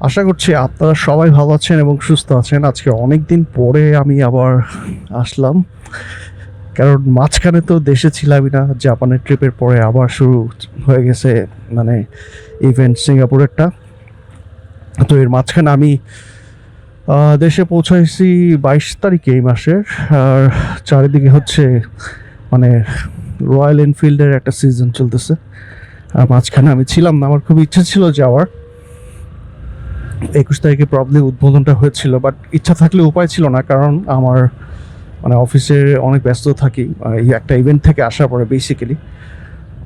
আশা করছি আপনারা সবাই ভালো আছেন এবং সুস্থ আছেন। আজকে অনেক দিন পরে আমি আবার আসলাম, কারণ মাঝখানে তো দেশে ছিলামই না। জাপানের ট্রিপের পরে আবার শুরু হয়ে গেছে মানে ইভেন্ট সিঙ্গাপুরেরটা। তো এর মাঝখানে আমি দেশে পৌঁছাইছি 22 তারিখে এই মাসের। আর চারিদিকে হচ্ছে মানে রয়্যাল এনফিল্ডের একটা সিজন চলতেছে। আর মাঝখানে আমি ছিলাম না, আমার খুব ইচ্ছা ছিল যাওয়ার। 21 তারিখে প্রবলেম উদ্বোধনটা হয়েছিল, বাট ইচ্ছা থাকলে উপায় ছিল না, কারণ আমার মানে অফিসে অনেক ব্যস্ত থাকি এই একটা ইভেন্ট থেকে আসার পরে বেসিক্যালি।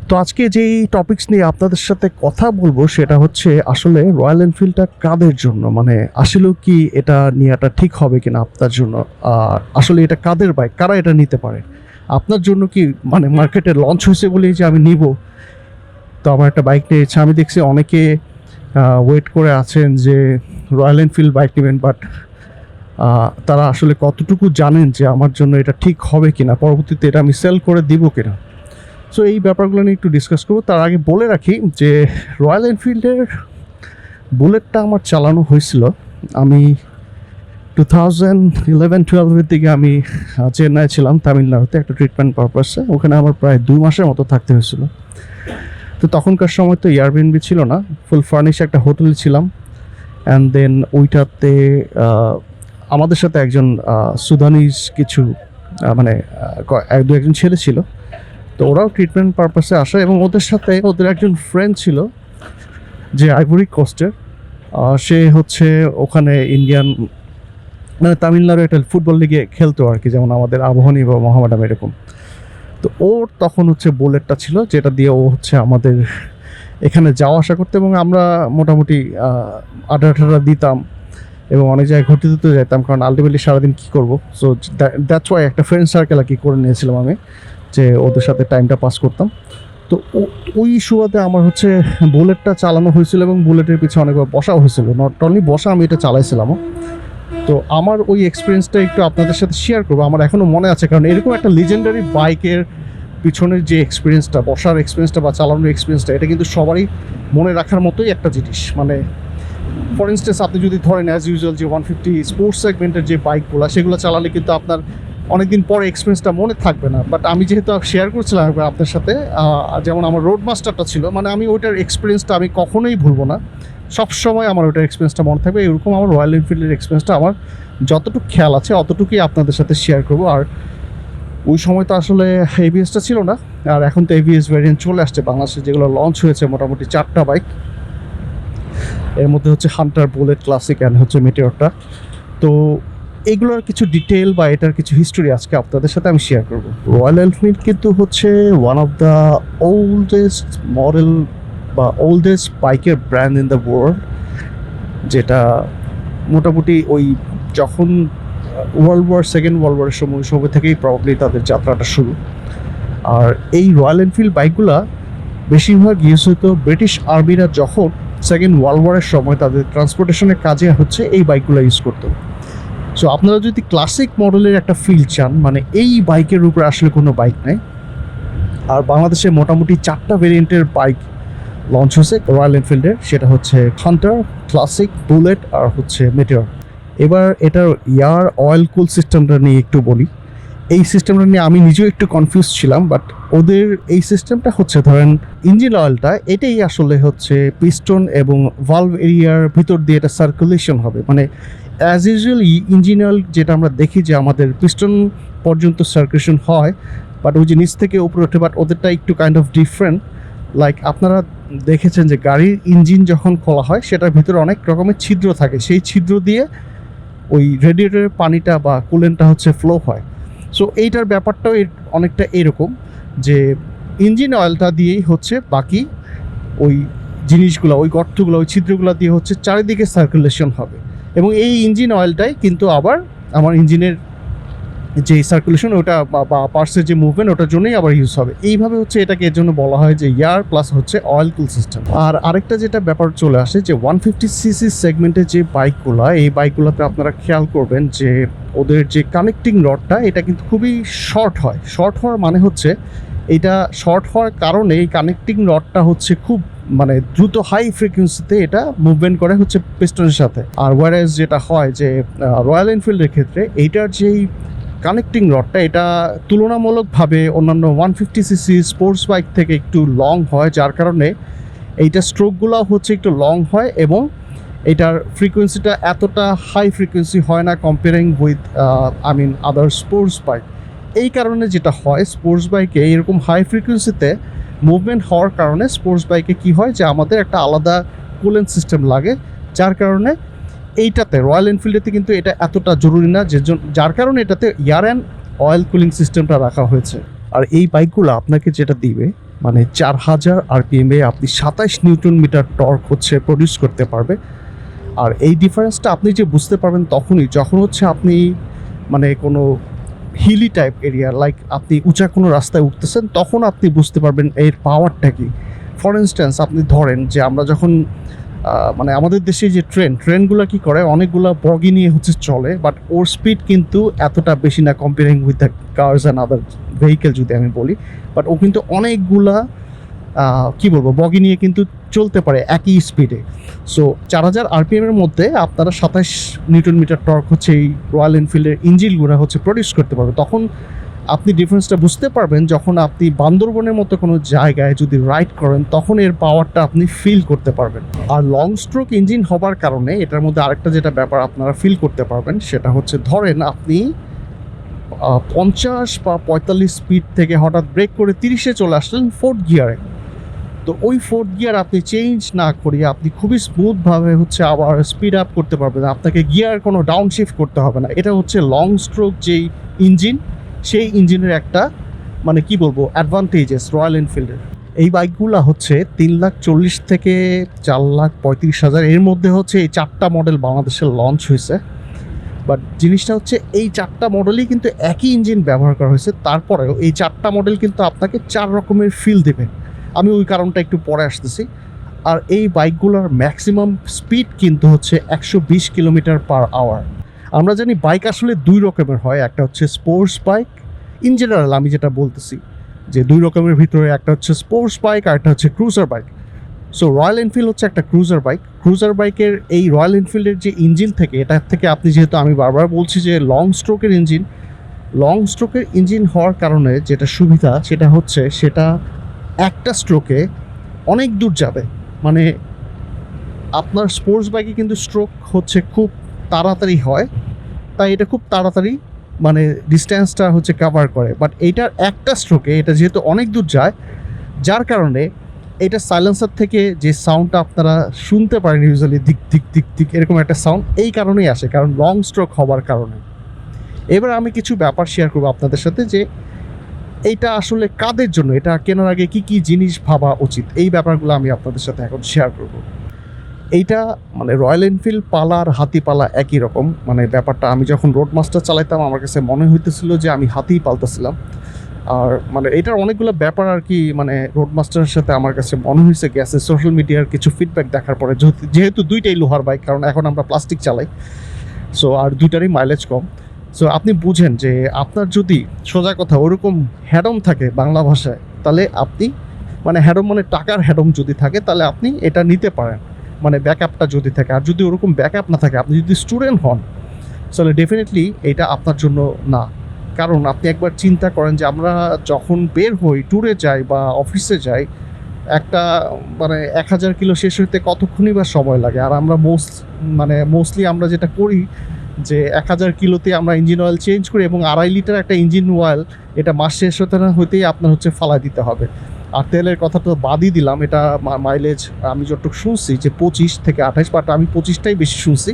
তো আজকে যেই টপিকস নিয়ে আপনাদের সাথে কথা বলবো সেটা হচ্ছে আসলে রয়্যাল এনফিল্ডটা কাদের জন্য, মানে আসলেও কি এটা নেওয়াটা ঠিক হবে কিনা আপনার জন্য, আর আসলে এটা কাদের বাইক, কারা এটা নিতে পারে, আপনার জন্য কি মানে মার্কেটে লঞ্চ হয়েছে বলেই যে আমি নিব। তো আমার একটা বাইক নিয়েছে, আমি দেখছি অনেকে ওয়েট করে আছেন যে রয়্যাল এনফিল্ড বাইক নেবেন, বাট তারা আসলে কতটুকু জানেন যে আমার জন্য এটা ঠিক হবে কিনা, পরবর্তীতে এটা আমি সেল করে দিব কিনা। সো এই ব্যাপারগুলো নিয়ে একটু ডিসকাস করবো। তার আগে বলে রাখি যে রয়্যাল এনফিল্ডের বুলেটটা আমার চালানো হয়েছিল। আমি 2011-12 দিকে আমি চেন্নাই ছিলাম, তামিলনাড়ুতে একটা ট্রিটমেন্ট পারপাসে। ওখানে আমার প্রায় 2 মাসের মতো থাকতে হয়েছিল। তো তখনকার সময় তো এয়ারবিএনবি ছিল না, ফুল ফার্নিশ একটা হোটেলে ছিলাম। অ্যান্ড দেন ওইটাতে আমাদের সাথে একজন সুদানিজ কিছু মানে একজন ছেলে ছিল। তো ওরাও ট্রিটমেন্ট পারপাসে আসে, এবং ওদের সাথে ওদের একজন ফ্রেন্ড ছিল যে আইভরি কোস্টের। সে হচ্ছে ওখানে ইন্ডিয়ান মানে তামিলনাড়ু একটা ফুটবল লিগে খেলতো আর কি, যেমন আমাদের আবাহনী বা মোহামেডান এরকম। তো ওর তখন হচ্ছে বুলেটটা ছিল, যেটা দিয়ে ও হচ্ছে আমাদের এখানে যাওয়া আসা করতে, এবং আমরা মোটামুটি আড্ডা দিতাম এবং অনেক জায়গায় ঘুরতে ঘুরতে যেতাম, কারণ আলটিমেটলি সারাদিন কী করবো। সো দ্যাটস ওয়াই একটা ফ্রেন্ড সার্কেল আর কি করে নিয়েছিলাম আমি, যে ওদের সাথে টাইমটা পাস করতাম। তো ওই সুবাদে আমার হচ্ছে বুলেটটা চালানো হয়েছিল, এবং বুলেটের পিছনে অনেকবার বসাও হয়েছিল। নট অনলি বসা, আমি এটা চালাইছিলামও। তো আমার ওই এক্সপিরিয়েন্সটা একটু আপনাদের সাথে শেয়ার করবো। আমার এখনও মনে আছে, কারণ এরকম একটা লিজেন্ডারি বাইকের পিছনের যে এক্সপিরিয়েন্সটা, বসার এক্সপিরিয়েন্সটা বা চালানোর এক্সপিরিয়েন্সটা, এটা কিন্তু সবারই মনে রাখার মতোই একটা জিনিস। মানে ফর ইনস্টেন্স আপনি যদি ধরেন অ্যাজ ইউজুয়াল যে 150 স্পোর্টস সেগমেন্টের যে বাইকগুলো, সেগুলো চালালে কিন্তু আপনার অনেকদিন পরে এক্সপিরিয়েন্সটা মনে থাকবে না। বাট আমি যেহেতু শেয়ার করছিলাম আপনার সাথে, যেমন আমার রোড মাস্টারটা ছিল, মানে আমি ওইটার এক্সপিরিয়েন্সটা আমি কখনোই ভুলবো না, সবসময় আমার ওইটার এক্সপিরিয়েন্সটা মনে থাকবে। এরকম আমার রয়্যাল এনফিল্ডের এক্সপিরিয়েন্সটা আমার যতটুকু খেয়াল আছে অতটুকুই আপনাদের সাথে শেয়ার করবো। আর ওই সময় তো আসলে এবিএসটা ছিল না, আর এখন তো এবিএস ভ্যারিয়েন্ট চলে আসছে বাংলাদেশে, যেগুলো লঞ্চ হয়েছে মোটামুটি 4টা বাইক। এর মধ্যে হচ্ছে হান্টার, বুলেট, ক্লাসিক অ্যান্ড হচ্ছে মেটিওরটা। তো এগুলোর কিছু ডিটেল বা এটার কিছু হিস্টোরি আজকে আপনাদের সাথে আমি শেয়ার করব। রয়্যাল এনফিল্ড কিন্তু হচ্ছে one of the oldest model বা ওল্ডেস্ট বাইকের ব্র্যান্ড ইন দ্য ওয়ার্ল্ড, যেটা মোটামুটি ওই যখন সেকেন্ড ওয়ার্ল্ড ওয়ারের সময় থেকেই প্রবাবলি তাদের যাত্রাটা শুরু। আর এই রয়্যাল এনফিল্ড বাইকগুলা বেশিরভাগ ইউজ হতো ব্রিটিশ আর্মিরা যখন সেকেন্ড ওয়ার্ল্ড ওয়ারের সময় তাদের ট্রান্সপোর্টেশনের কাজে হচ্ছে এই বাইকগুলো ইউজ করতো। সো আপনারা যদি ক্লাসিক মডেলের একটা ফিল চান, মানে এই বাইকের উপরে আসলে কোনো বাইক নেই। আর বাংলাদেশে মোটামুটি 4টা ভেরিয়েন্টের বাইক লঞ্চ হয়েছে রয়্যাল এনফিল্ডের, সেটা হচ্ছে হান্টার, ক্লাসিক, বুলেট আর হচ্ছে মেটিওর। এবার এটার এয়ার অয়েল কুল সিস্টেমটা নিয়ে একটু বলি। এই সিস্টেমটা নিয়ে আমি নিজেও একটু কনফিউজ ছিলাম, বাট ওদের এই সিস্টেমটা হচ্ছে ধরেন ইঞ্জিন অয়েলটা এটাই আসলে হচ্ছে পিস্টন এবং ভালভ এরিয়ার ভিতর দিয়ে এটা সার্কুলেশন হবে। মানে অ্যাজ ইউজুয়াল ইঞ্জিন অয়েল যেটা আমরা দেখি যে আমাদের পিস্টন পর্যন্ত সার্কুলেশন হয়, বাট ওই যে নিচ থেকে উপরে ওঠে, বাট ওদেরটা একটু কাইন্ড অফ ডিফারেন্ট। লাইক আপনারা দেখেছেন যে গাড়ির ইঞ্জিন যখন খোলা হয় সেটার ভিতরে অনেক রকমের ছিদ্র থাকে, সেই ছিদ্র দিয়ে ওই রেডিয়েটরের পানিটা বা কুলেন্টটা হচ্ছে ফ্লো হয়। সো এইটার ব্যাপারটাও অনেকটা এরকম, যে ইঞ্জিন অয়েলটা দিয়েই হচ্ছে বাকি ওই জিনিসগুলো, ওই গর্তগুলো, ওই ছিদ্রগুলো দিয়ে হচ্ছে চারিদিকে সার্কুলেশন হবে, এবং এই ইঞ্জিন অয়েলটাই কিন্তু আবার আমার ইঞ্জিনের যে সার্কুলেশন ওটা বা পার্টসের যে মুভমেন্ট ওটার জন্যই আবার ইউজ হবে। এইভাবে হচ্ছে এটাকে এর জন্য বলা হয় যে এয়ার প্লাস হচ্ছে অয়েল কুল সিস্টেম। আর আরেকটা যেটা ব্যাপার চলে আসে যে 150cc সেগমেন্টের যে বাইকগুলো, এই বাইকগুলোতে আপনারা খেয়াল করবেন যে ওদের যে কানেক্টিং রডটা এটা কিন্তু খুবই শর্ট হয়। শর্ট হওয়ার মানে হচ্ছে এটা শর্ট হওয়ার কারণে এই কানেক্টিং রডটা হচ্ছে খুব মানে দ্রুত হাই ফ্রিকোয়েন্সিতে এটা মুভমেন্ট করে হচ্ছে পিস্টনের সাথে। আর ওয়ারেজ যেটা হয় যে রয়্যাল এনফিল্ডের ক্ষেত্রে এইটার যেই কানেক্টিং রডটা এটা তুলনামূলকভাবে অন্যান্য 150cc স্পোর্টস বাইক থেকে একটু লং হয়, যার কারণে এইটা স্ট্রোকগুলো হচ্ছে একটু লং হয় এবং এটার ফ্রিকোয়েন্সিটা এতটা হাই ফ্রিকোয়েন্সি হয় না comparing with other sports bike. এই কারণে যেটা হয় স্পোর্টস বাইকে এরকম হাই ফ্রিকোয়েন্সিতে মুভমেন্ট হওয়ার কারণে স্পোর্টস বাইকে কী হয় যে আমাদের একটা আলাদা কুলেন্ট সিস্টেম লাগে, যার কারণে এইটাতে রয়্যাল এনফিল্ডেতে কিন্তু এটা এতটা জরুরি না, যার কারণে এটাতে এয়ার অ্যান্ড অয়েল কুলিং সিস্টেমটা রাখা হয়েছে। আর এই বাইকগুলো আপনাকে যেটা দিবে মানে 4000 RPM-এ আপনি 27 নিউটন মিটার টর্ক হচ্ছে প্রডিউস করতে পারবে। আর এই ডিফারেন্সটা আপনি যে বুঝতে পারবেন তখনই যখন হচ্ছে আপনি মানে কোনো হিলি টাইপ এরিয়া লাইক আপনি উঁচা কোনো রাস্তায় উঠতেছেন, তখন আপনি বুঝতে পারবেন এর পাওয়ারটা কি। ফর ইনস্ট্যান্স আপনি ধরেন যে আমরা যখন মানে আমাদের দেশে যে ট্রেনগুলো কি করে অনেকগুলো বগি নিয়ে হচ্ছে চলে, বাট ওর স্পিড কিন্তু এতটা বেশি না comparing with the cars and other vehicle যদি আমি বলি, বাট ও কিন্তু অনেকগুলা কি বলবো বগি নিয়ে কিন্তু চলতে পারে একই স্পিডে। সো 4000 RPM-এর মধ্যে আপনারা 27 নিউটন মিটার টর্ক হচ্ছে এই রয়্যাল এনফিল্ডের ইঞ্জিনগুলো হচ্ছে প্রডিউস করতে পারবে। তখন আপনি ডিফারেন্সটা বুঝতে পারবেন যখন আপনি বান্দরবনের মতো কোনো জায়গায় যদি রাইড করেন, তখন এর পাওয়ারটা আপনি ফিল করতে পারবেন। আর লং স্ট্রোক ইঞ্জিন হবার কারণে এটার মধ্যে আরেকটা যেটা ব্যাপার আপনারা ফিল করতে পারবেন সেটা হচ্ছে ধরেন আপনি 50 বা 45 স্পিড থেকে হঠাৎ ব্রেক করে 30-এ চলে আসলেন ফোর্থ গিয়ারে, তো ওই ফোর্থ গিয়ার আপনি চেঞ্জ না করিয়ে আপনি খুবই স্মুথভাবে হচ্ছে আবার স্পিড আপ করতে পারবেন, আপনাকে গিয়ার কোনো ডাউন শিফট করতে হবে না। এটা হচ্ছে লং স্ট্রোক যেই ইঞ্জিন সেই ইঞ্জিনের একটা মানে কি বলবো অ্যাডভান্টেজেস রয়্যাল এনফিল্ডের। এই বাইকগুলো হচ্ছে 3,40,000 থেকে 4,35,000 এর মধ্যে হচ্ছে এই 4টা মডেল বাংলাদেশে লঞ্চ হয়েছে। বাট জিনিসটা হচ্ছে এই 4টা মডেলই কিন্তু একই ইঞ্জিন ব্যবহার করা হয়েছে, তারপরেও এই 4টা মডেল কিন্তু আপনাকে 4 রকমের ফিল দেবে। আমি ওই কারণটা একটু পরে আসতেছি। আর এই বাইকগুলোর ম্যাক্সিমাম স্পিড কিন্তু হচ্ছে 120 কিলোমিটার পার আওয়ার। আমরা জানি বাইক আসলে দুই রকমের হয়, একটা হচ্ছে স্পোর্টস বাইক, ইন জেনারেল আমি যেটা বলতেছি যে দুই রকমের ভিতরে একটা হচ্ছে স্পোর্টস বাইক আর একটা হচ্ছে cruiser bike. So royal Enfield হচ্ছে একটা ক্রুজার বাইক। ক্রুজার বাইকের এই রয়্যাল এনফিল্ডের যে ইঞ্জিন থেকে এটার থেকে আপনি যেহেতু আমি বারবার বলছি যে লং স্ট্রোকের ইঞ্জিন হওয়ার কারণে যেটা সুবিধা সেটা হচ্ছে সেটা একটা স্ট্রোকে অনেক দূর যাবে। মানে আপনার স্পোর্টস বাইকে কিন্তু স্ট্রোক হচ্ছে খুব তাড়াতাড়ি হয়, তাই এটা খুব তাড়াতাড়ি মানে ডিস্ট্যান্সটা হচ্ছে কভার করে। বাট এইটার একটা স্ট্রোকে এটা যেহেতু অনেক দূর যায়, যার কারণে এটা সাইলেন্সার থেকে যে সাউন্ডটা আপনারা শুনতে পারেন ইউজুয়ালি দিক দিক দিক দিক এরকম একটা সাউন্ড এই কারণেই আসে, কারণ লং স্ট্রোক হওয়ার কারণে। এবার আমি কিছু ব্যাপার শেয়ার করবো আপনাদের সাথে যে এইটা আসলে কাদের জন্য, এটা কেনার আগে কি কি জিনিস ভাবা উচিত, এই ব্যাপারগুলো আমি আপনাদের সাথে এখন শেয়ার করব। এইটা মানে রয়্যাল এনফিল্ড পালা আর হাতি পালা একই রকম। মানে ব্যাপারটা আমি যখন রোড মাস্টার চালাইতাম আমার কাছে মনে হইতেছিল যে আমি হাতিই পালতেছিলাম। আর মানে এটার অনেকগুলো ব্যাপার আর কি মানে রোড মাস্টারের সাথে আমার কাছে মনে হয়েছে গেছে সোশ্যাল মিডিয়ার কিছু ফিডব্যাক দেখার পরে, যেহেতু দুইটাই লোহার বাইক, কারণ এখন আমরা প্লাস্টিক চালাই, সো আর দুইটারই মাইলেজ কম। সো আপনি বুঝেন যে আপনার যদি সোজা কথা ওরকম হ্যাডম থাকে বাংলা ভাষায়, তাহলে আপনি মানে হ্যাডম মানে টাকার হ্যাডম যদি থাকে তাহলে আপনি এটা নিতে পারেন, মানে ব্যাকআপটা যদি থাকে। আর যদি ওরকম ব্যাকআপ না থাকে, আপনি যদি স্টুডেন্ট হন, তাহলে ডেফিনেটলি এটা আপনার জন্য না। কারণ আপনি একবার চিন্তা করেন যে আমরা যখন বের হই ট্যুরে যাই বা অফিসে যাই, একটা মানে 1000 কিলো শেষ হইতে কতক্ষণই বা সময় লাগে। আর আমরা মোস্টলি আমরা যেটা করি যে 1000 কিলোতে আমরা ইঞ্জিন অয়েল চেঞ্জ করি এবং 2.5 লিটার একটা ইঞ্জিন অয়েল এটা মাস শেষ হতে না হইতেই আপনার হচ্ছে ফালাই দিতে হবে। আর তেলের কথা তো বাদই দিলাম, এটা মাইলেজ আমি যতটুকু শুনছি যে 25 থেকে 28, বাট আমি 25টাই বেশি শুনছি।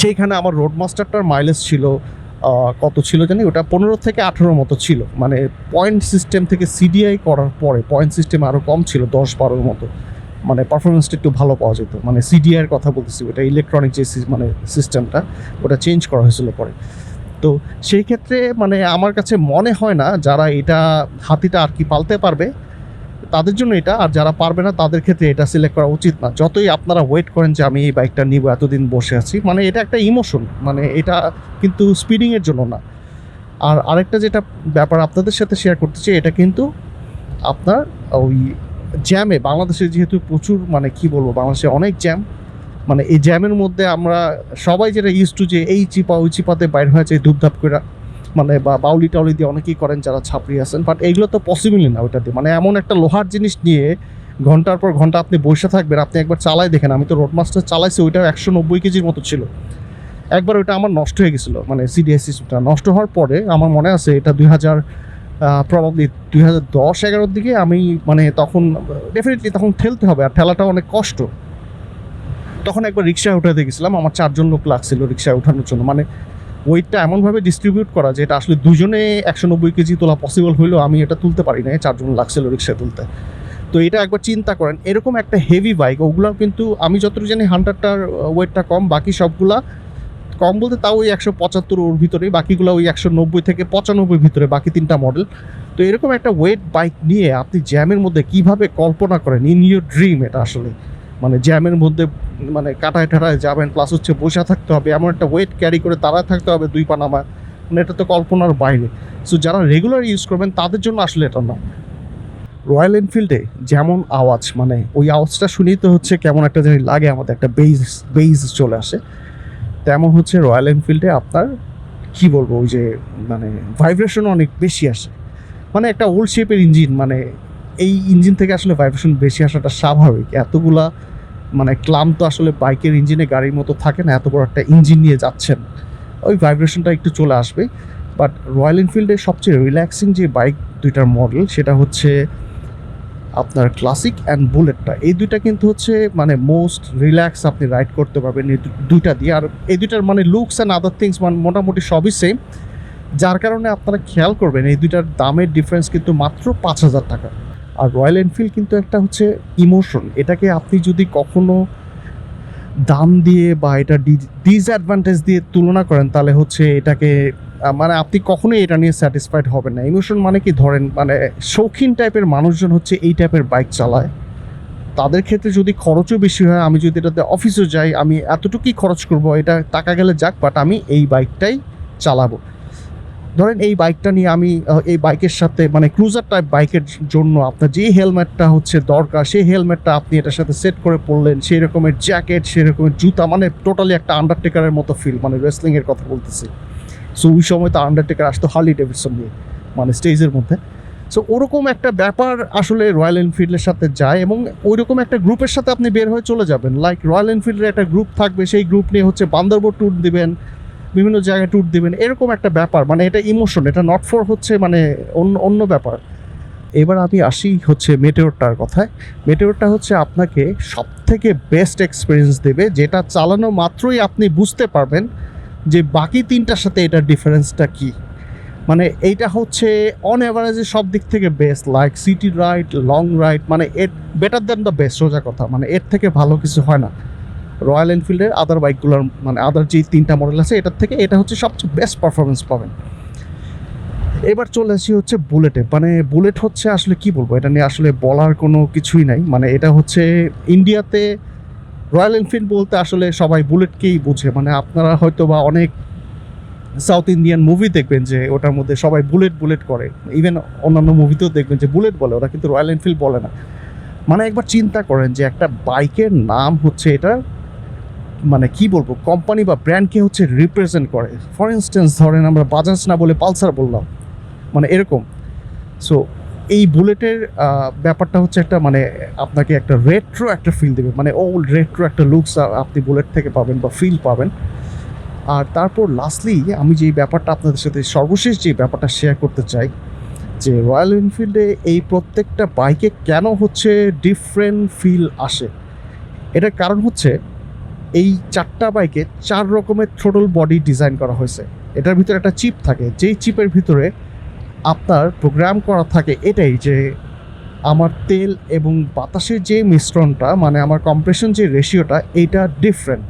সেইখানে আমার রোড মাস্টারটার মাইলেজ ছিল কত ছিল জানি, ওটা 15 থেকে 18 মতো ছিল। মানে পয়েন্ট সিস্টেম থেকে সিডিআই করার পরে পয়েন্ট সিস্টেম আরও কম ছিল, 10-12 মতো। মানে পারফরমেন্সটা একটু ভালো পাওয়া যেত। মানে সিডিআইয়ের কথা বলতেছি, ওটা ইলেকট্রনিক যে মানে সিস্টেমটা ওটা চেঞ্জ করা হয়েছিল পরে। তো সেই ক্ষেত্রে মানে আমার কাছে মনে হয় না যারা এটা হাতিটা আর কি পালতে পারবে তাদের জন্য এটা, আর যারা পারবে না তাদের ক্ষেত্রে এটা সিলেক্ট করা উচিত না। যতই আপনারা ওয়েট করেন যে আমি এই বাইকটা নিব, এতদিন বসে আছি, মানে এটা একটা ইমোশন, মানে এটা কিন্তু স্পিডিংয়ের জন্য না। আর আরেকটা যেটা ব্যাপার আপনাদের সাথে শেয়ার করতে চাই, এটা কিন্তু আপনার ওই জ্যামে, বাংলাদেশে যেহেতু প্রচুর মানে কি বলবো, বাংলাদেশে অনেক জ্যাম, মানে এই জ্যামের মধ্যে আমরা সবাই যেটা ইউজ টু যে এই চিপা ওই চিপাতে বাইর হয়েছে ধূপধাপ করে, মানে বা বাউলি টাউলি দিয়ে অনেকেই করেন যারা ছাপড়ি আছেন, বাট এইগুলো তো পসিবলই না ওইটা দিয়ে। মানে এমন একটা লোহার জিনিস নিয়ে ঘন্টার পর ঘন্টা আপনি বসে থাকবেন, আপনি একবার চালাই দেখেন, আমি তো রোডমাস্টার চালাইছি, ওইটাও 190 কেজির মতো ছিল। একবার ওইটা আমার নষ্ট হয়ে গেছিলো, মানে সিডিএস সিস্টেমটা নষ্ট হওয়ার পরে আমার মনে আছে এটা 2000 2010-11 দিকে আমি মানে তখন ডেফিনেটলি তখন ঠেলতে হবে, আর ঠেলাটা অনেক কষ্ট। তখন একবার রিক্সায় উঠাতে গেছিলাম, আমার 4 জন লোক লাগছিল রিক্সায় ওঠানোর জন্য। মানে ওয়েটটা এমনভাবে ডিস্ট্রিবিউট করা যে এটা আসলে দুজনে 190 কেজি তোলা পসিবল হইলেও আমি এটা তুলতে পারি না, 4 জন লাগছিল রিক্সায় তুলতে। তো এটা একবার চিন্তা করেন, এরকম একটা হেভি বাইক, ওগুলো কিন্তু আমি যতটুকু জানি হান্টারটার ওয়েটটা কম, বাকি সবগুলা কম বলতে তাও ওই 175 ওর ভিতরেই, বাকিগুলো ওই 190 থেকে 95 ভিতরে বাকি 3টা মডেল। তো এরকম একটা ওয়েট বাইক নিয়ে আপনি জ্যামের মধ্যে কিভাবে কল্পনা করেন, ইন ইউর ড্রিম এটা আসলে, মানে জ্যামের মধ্যে মানে কাটায় টাটায় যাবেন, প্লাস হচ্ছে বসে থাকতে হবে, এমন একটা ওয়েট ক্যারি করে দাঁড়ায় থাকতে হবে 2 পানামা, মানে এটা তো কল্পনার বাইরে। সো যারা রেগুলার ইউজ করবেন তাদের জন্য আসলে এটা না। রয়্যাল এনফিল্ডে যেমন আওয়াজ, মানে ওই আওয়াজটা শুনেই তো হচ্ছে কেমন একটা জানি লাগে, আমাদের একটা বেইজ চলে আসে, তেমন হচ্ছে রয়্যাল এনফিল্ডে আপনার কি বলবো, ওই যে মানে ভাইব্রেশন অনেক বেশি আসে। মানে একটা ওল্ড শেপের ইঞ্জিন, মানে এই ইঞ্জিন থেকে আসলে ভাইব্রেশন বেশি আসাটা স্বাভাবিক। এতগুলা মানে ক্লান্ত আসলে বাইকের ইঞ্জিনে গাড়ির মতো থাকে না, এত বড় একটা ইঞ্জিন নিয়ে যাচ্ছেন, ওই ভাইব্রেশনটা একটু চলে আসবে। বাট রয়্যাল এনফিল্ডের সবচেয়ে রিল্যাক্সিং যে বাইক দুইটার মডেল, সেটা হচ্ছে আপনার ক্লাসিক অ্যান্ড বুলেটটা। এই দুইটা কিন্তু হচ্ছে মানে মোস্ট রিল্যাক্স আপনি রাইড করতে পারবেন এই দুইটা দিয়ে। আর এই দুইটার মানে লুকস অ্যান্ড আদার থিংস মানে মোটামুটি সবই সেম, যার কারণে আপনারা খেয়াল করবেন এই দুইটার দামের ডিফারেন্স কিন্তু মাত্র 5,000 টাকা। আর রয়্যাল এনফিল্ড কিন্তু একটা হচ্ছে ইমোশন, এটাকে আপনি যদি কখনো দাম দিয়ে বা এটা ডিসঅ্যাডভান্টেজ দিয়ে তুলনা করেন তাহলে হচ্ছে এটাকে মানে আপনি কখনোই এটা নিয়ে স্যাটিসফাইড হবেন না। ইমোশন মানে কি, ধরেন মানে শৌখিন টাইপের মানুষজন হচ্ছে এই টাইপের বাইক চালায়, তাদের ক্ষেত্রে যদি খরচও বেশি হয়, আমি যদি এটাতে অফিসে যাই আমি এতটুকুই খরচ করব, এটা টাকা গেলে যাক, বাট আমি এই বাইকটাই চালাবো। ধরেন এই বাইকটা নিয়ে আমি এই বাইকের সাথে মানে ক্রুজার টাইপ বাইকের জন্য আপনার যে হেলমেটটা হচ্ছে দরকার, সেই হেলমেটটা আপনি এটার সাথে সেট করে পড়লেন, সেই রকমের জ্যাকেট, সেই রকমের জুতা, মানে টোটালি একটা আন্ডারটেকারের মতো ফিল, মানে রেসলিংয়ের কথা বলতেছি। সো ওই সময় তো আন্ডারটেকার আসতো হার্লি ডেভিডসন নিয়ে মানে স্টেজের মধ্যে। সো ওরকম একটা ব্যাপার আসলে রয়্যাল এনফিল্ডের সাথে যায়, এবং ওই রকম একটা গ্রুপের সাথে আপনি বের হয়ে চলে যাবেন। লাইক রয়্যাল এনফিল্ডের একটা গ্রুপ থাকবে, সেই গ্রুপ নিয়ে হচ্ছে বান্দরবন ট্যুর দিবেন, বিভিন্ন জায়গায় ট্যুর দিবেন, এরকম একটা ব্যাপার। মানে এটা ইমোশন, এটা নট ফর হচ্ছে মানে অন্য ব্যাপার। এবার আমি আসি হচ্ছে মেটেওরটার কথায়। মেটেওরটা হচ্ছে আপনাকে সবথেকে বেস্ট এক্সপিরিয়েন্স দেবে, যেটা চালানো মাত্রই আপনি বুঝতে পারবেন যে বাকি 3টার সাথে এটার ডিফারেন্সটা কী। মানে এইটা হচ্ছে অন অ্যাভারেজে সব দিক থেকে best, like city ride, long ride, মানে এর বেটার দ্যান দ্য বেস্ট, সোজা কথা, মানে এর থেকে ভালো কিছু হয় না রয়্যাল এনফিল্ডের আদার বাইকগুলোর, মানে আদার যে 3টা মডেল আছে এটার থেকে এটা হচ্ছে সবচেয়ে বেস্ট পারফরমেন্স পাবেন। এবার চলে আসি হচ্ছে বুলেটে। মানে বুলেট হচ্ছে আসলে কি বলবো, এটা নিয়ে আসলে বলার কোনো কিছুই নাই। মানে এটা হচ্ছে ইন্ডিয়াতে রয়্যাল এনফিল্ড বলতে আসলে সবাই বুলেটকেই বোঝে। মানে আপনারা হয়তো বা অনেক সাউথ ইন্ডিয়ান মুভি দেখবেন যে ওটার মধ্যে সবাই বুলেট বুলেট করে, ইভেন অন্যান্য মুভিতেও দেখবেন যে বুলেট বলে, ওরা কিন্তু রয়্যাল এনফিল্ড বলে না। মানে একবার চিন্তা করেন যে একটা বাইকের নাম হচ্ছে এটা মানে কি বলবো, কোম্পানি বা ব্র্যান্ডকে হচ্ছে রিপ্রেজেন্ট করে। ফর ইনস্টেন্স ধরেন আমরা বাজাজ না বলে পালসার বললাম, মানে এরকম। সো এই বুলেটের ব্যাপারটা হচ্ছে একটা মানে আপনাকে একটা রেট্রো একটা ফিল দেবে, মানে ওল্ড রেট্রো একটা লুকস আপনি বুলেট থেকে পাবেন বা ফিল পাবেন। আর তারপর লাস্টলি আমি যেই ব্যাপারটা আপনাদের সাথে সর্বশেষ যে ব্যাপারটা শেয়ার করতে চাই, যে রয়্যাল এনফিল্ডে এই প্রত্যেকটা বাইকে কেন হচ্ছে ডিফারেন্ট ফিল আসে, এটার কারণ হচ্ছে এই 4টা বাইকে 4 রকমের থ্রোটল বডি ডিজাইন করা হয়েছে। এটার ভিতরে একটা চিপ থাকে, যেই চিপের ভিতরে আপনার প্রোগ্রাম করা থাকে এটাই যে আমার তেল এবং বাতাসের যে মিশ্রণটা, মানে আমার কম্প্রেশন যে রেশিওটা, এইটা ডিফারেন্ট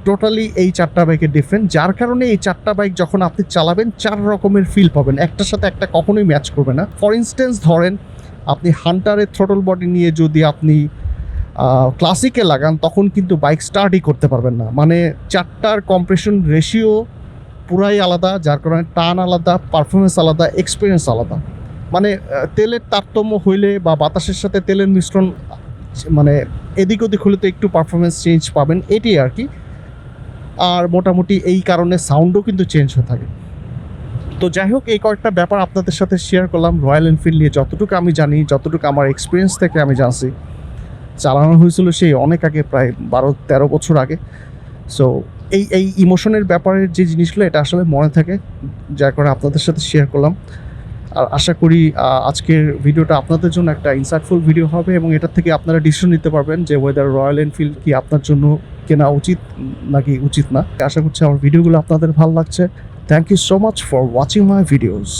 টোটালি। এই 4টা বাইকের ডিফারেন্ট, যার কারণে এই 4টা বাইক যখন আপনি চালাবেন 4 রকমের ফিল পাবেন, একটার সাথে একটা কখনোই ম্যাচ করবে না। ফর ইনস্টেন্স ধরেন আপনি হান্টারের থ্রোটল বডি নিয়ে যদি আপনি ক্লাসিকে লাগান তখন কিন্তু বাইক স্টার্টই করতে পারবেন না। মানে 4টার কম্প্রেশন রেশিও পুরাই আলাদা, যার কারণে টান আলাদা, পারফরমেন্স আলাদা, এক্সপিরিয়েন্স আলাদা। মানে তেলের তারতম্য হইলে বা বাতাসের সাথে তেলের মিশ্রণ মানে এদিক ওদিক হলে তো একটু পারফরমেন্স চেঞ্জ পাবেন, এটি আর কি। আর মোটামুটি এই কারণে সাউন্ডও কিন্তু চেঞ্জ হয়ে থাকে। তো যাই হোক, এই কয়েকটা ব্যাপার আপনাদের সাথে শেয়ার করলাম রয়্যাল এনফিল্ড নিয়ে, যতটুকু আমি জানি, যতটুকু আমার এক্সপিরিয়েন্স থেকে আমি জানছি। চালানো হয়েছিল সেই অনেক আগে, প্রায় 12-13 বছর আগে। সো এই ইমোশনের ব্যাপারের যে জিনিসগুলো এটা আসলে মনে থাকে, যার কারণে আপনাদের সাথে শেয়ার করলাম। আর আশা করি আজকের ভিডিওটা আপনাদের জন্য একটা ইনসাইটফুল ভিডিও হবে এবং এটার থেকে আপনারা ডিসিশন নিতে পারবেন যে ওয়েদার রয়্যাল এনফিল্ড কি আপনার জন্য কেনা উচিত নাকি উচিত না। আশা করছি আমার ভিডিওগুলো আপনাদের ভালো লাগছে। Thank you so much for watching my videos.